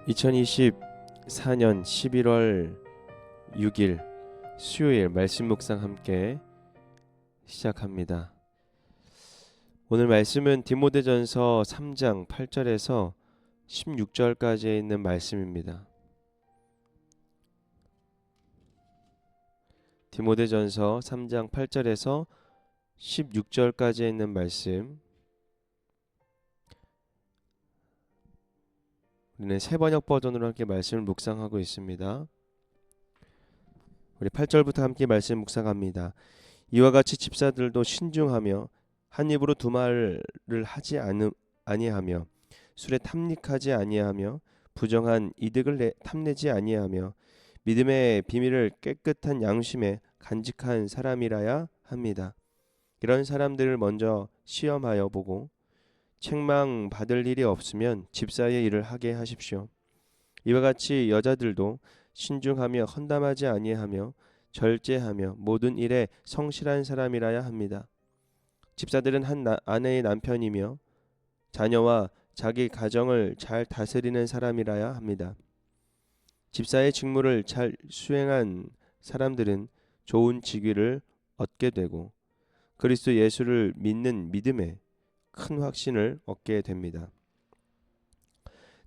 2024년 11월 6일 수요일 말씀 묵상 함께 시작합니다. 오늘 말씀은 디모데전서 3장 8절에서 16절까지에 있는 말씀입니다. 디모데전서 3장 8절에서 16절까지에 있는 말씀, 우리는 새 번역 버전으로 함께 말씀을 묵상하고 있습니다. 우리 8절부터 함께 말씀 묵상합니다. 이와 같이 집사들도 신중하며 한 입으로 두 말을 하지 아니하며 술에 탐닉하지 아니하며 부정한 이득을 탐내지 아니하며 믿음의 비밀을 깨끗한 양심에 간직한 사람이라야 합니다. 이런 사람들을 먼저 시험하여 보고 책망 받을 일이 없으면 집사의 일을 하게 하십시오. 이와 같이 여자들도 신중하며 헌담하지 아니하며 절제하며 모든 일에 성실한 사람이라야 합니다. 집사들은 한 아내의 남편이며 자녀와 자기 가정을 잘 다스리는 사람이라야 합니다. 집사의 직무를 잘 수행한 사람들은 좋은 직위를 얻게 되고 그리스도 예수를 믿는 믿음에 큰 확신을 얻게 됩니다.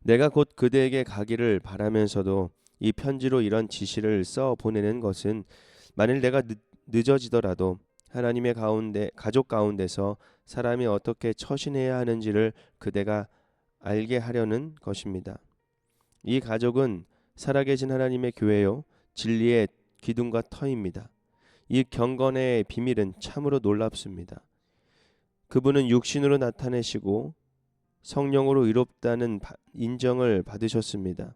내가 곧 그대에게 가기를 바라면서도 이 편지로 이런 지시를 써 보내는 것은 만일 내가 늦어지더라도 하나님의 가족 가운데서 사람이 어떻게 처신해야 하는지를 그대가 알게 하려는 것입니다. 이 가족은 살아계신 하나님의 교회요 진리의 기둥과 터입니다. 이 경건의 비밀은 참으로 놀랍습니다. 그분은 육신으로 나타내시고 성령으로 의롭다는 인정을 받으셨습니다.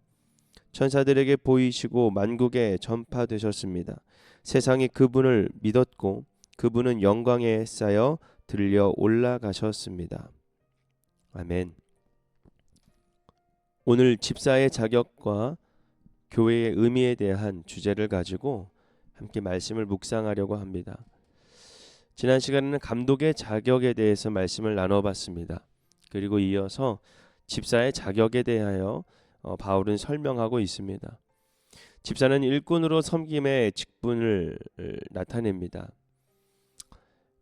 천사들에게 보이시고 만국에 전파되셨습니다. 세상이 그분을 믿었고 그분은 영광에 쌓여 들려 올라가셨습니다. 아멘. 오늘 집사의 자격과 교회의 의미에 대한 주제를 가지고 함께 말씀을 묵상하려고 합니다. 지난 시간에는 감독의 자격에 대해서 말씀을 나눠봤습니다. 그리고 이어서 집사의 자격에 대하여 바울은 설명하고 있습니다. 집사는 일꾼으로 섬김의 직분을 나타냅니다.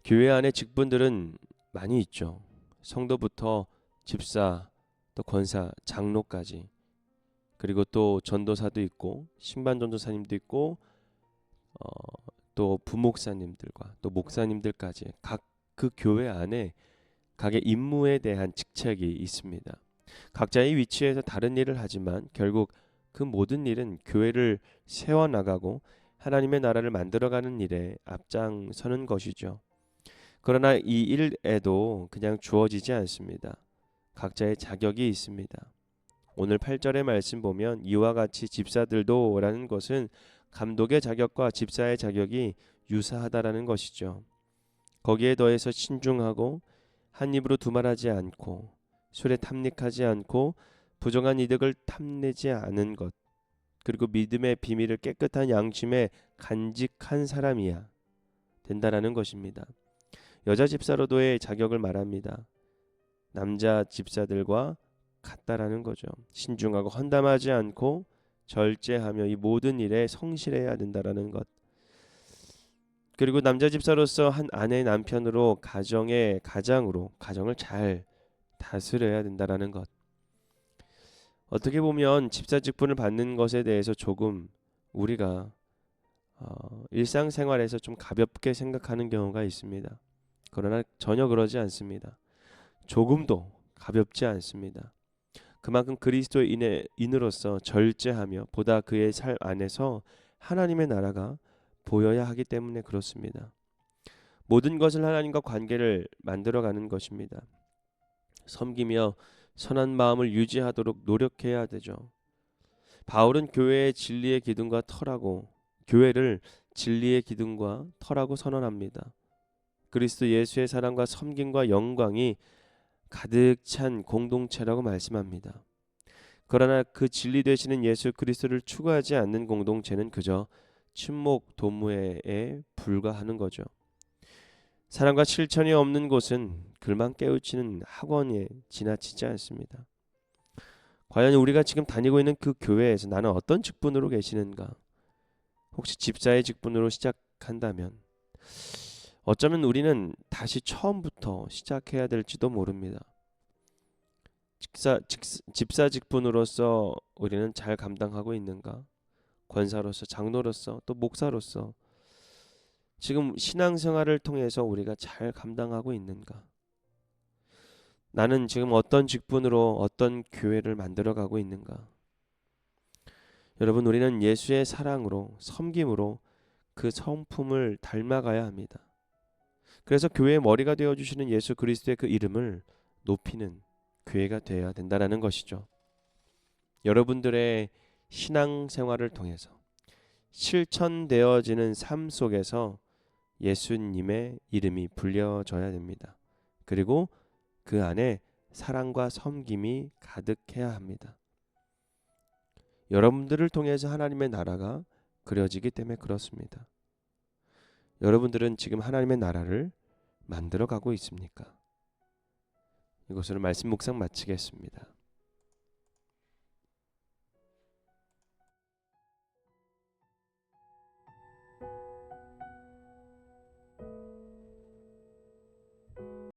교회 안에 직분들은 많이 있죠. 성도부터 집사, 또 권사, 장로까지, 그리고 또 전도사도 있고 신반전도사님도 있고 또 부목사님들과 또 목사님들까지 각 그 교회 안에 각의 임무에 대한 직책이 있습니다. 각자의 위치에서 다른 일을 하지만 결국 그 모든 일은 교회를 세워나가고 하나님의 나라를 만들어가는 일에 앞장서는 것이죠. 그러나 이 일에도 그냥 주어지지 않습니다. 각자의 자격이 있습니다. 오늘 8절의 말씀 보면 이와 같이 집사들도 라는 것은 감독의 자격과 집사의 자격이 유사하다라는 것이죠. 거기에 더해서 신중하고 한 입으로 두말하지 않고 술에 탐닉하지 않고 부정한 이득을 탐내지 않은 것, 그리고 믿음의 비밀을 깨끗한 양심에 간직한 사람이야 된다라는 것입니다. 여자 집사로도의 자격을 말합니다. 남자 집사들과 같다라는 거죠. 신중하고 헌담하지 않고 절제하며 이 모든 일에 성실해야 된다라는 것. 그리고 남자 집사로서 한 아내의 남편으로 가정의 가장으로 가정을 잘 다스려야 된다라는 것. 어떻게 보면 집사 직분을 받는 것에 대해서 조금 우리가 일상생활에서 좀 가볍게 생각하는 경우가 있습니다. 그러나 전혀 그러지 않습니다. 조금도 가볍지 않습니다. 그만큼 그리스도인으로서 절제하며 보다 그의 삶 안에서 하나님의 나라가 보여야 하기 때문에 그렇습니다. 모든 것을 하나님과 관계를 만들어가는 것입니다. 섬기며 선한 마음을 유지하도록 노력해야 되죠. 바울은 교회의 진리의 기둥과 터라고, 교회를 진리의 기둥과 터라고 선언합니다. 그리스도 예수의 사랑과 섬김과 영광이 가득 찬 공동체라고 말씀합니다. 그러나 그 진리 되시는 예수 그리스도를 추구하지 않는 공동체는 그저 침묵 도무에 불과하는 거죠. 사랑과 실천이 없는 곳은 글만 깨우치는 학원에 지나치지 않습니다. 과연 우리가 지금 다니고 있는 그 교회에서 나는 어떤 직분으로 계시는가? 혹시 집사의 직분으로 시작한다면 어쩌면 우리는 다시 처음부터 시작해야 될지도 모릅니다. 집사 직분으로서 우리는 잘 감당하고 있는가? 권사로서, 장로로서, 또 목사로서 지금 신앙생활을 통해서 우리가 잘 감당하고 있는가? 나는 지금 어떤 직분으로 어떤 교회를 만들어가고 있는가? 여러분, 우리는 예수의 사랑으로, 섬김으로 그 성품을 닮아가야 합니다. 그래서 교회의 머리가 되어주시는 예수 그리스도의 그 이름을 높이는 교회가 되어야 된다는 것이죠. 여러분들의 신앙생활을 통해서 실천되어지는 삶 속에서 예수님의 이름이 불려져야 됩니다. 그리고 그 안에 사랑과 섬김이 가득해야 합니다. 여러분들을 통해서 하나님의 나라가 그려지기 때문에 그렇습니다. 여러분들은 지금 하나님의 나라를 만들어 가고 있습니까? 이것으로 말씀 묵상 마치겠습니다.